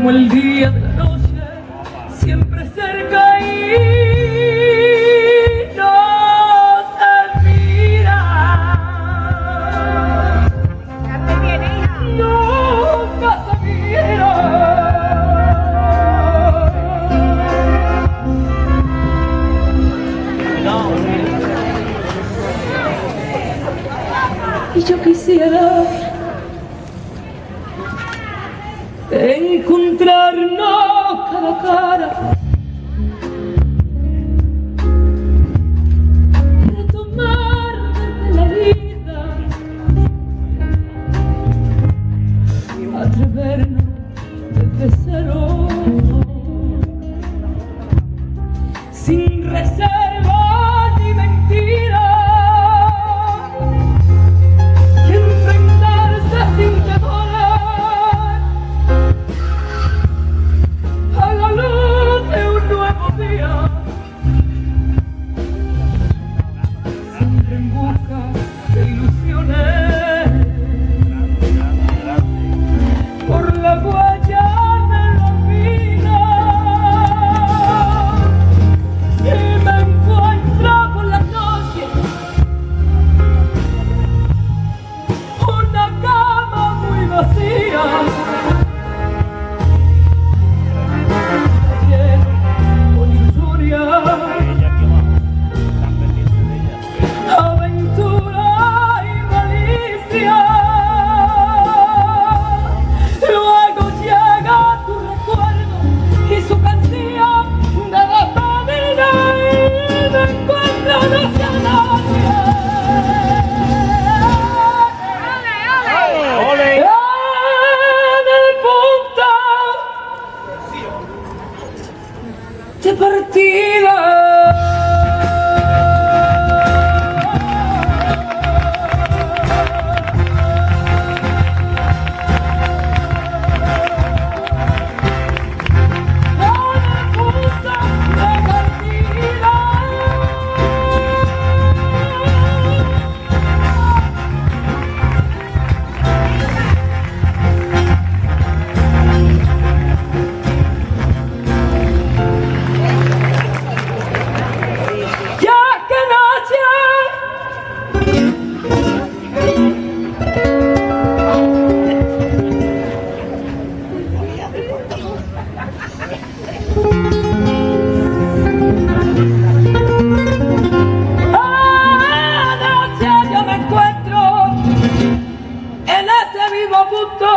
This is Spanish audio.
como el día de la noche, siempre cerca y no se mira. Nunca se mira. Y yo quisiera encontrarnos cara a cara, retomar desde la herida, atrevernos desde cero, sin reservas ni mentiras. Sin temor a la luz de un nuevo día, siempre en busca de ilusiones, por la huella de la vida, y me encuentro por la noche una cama muy vacía, lleno con ilusiones, aventura y malicia. Luego llega tu recuerdo y su canción de despedida, y me encuentro hacia nadie. De partida. En ese mismo punto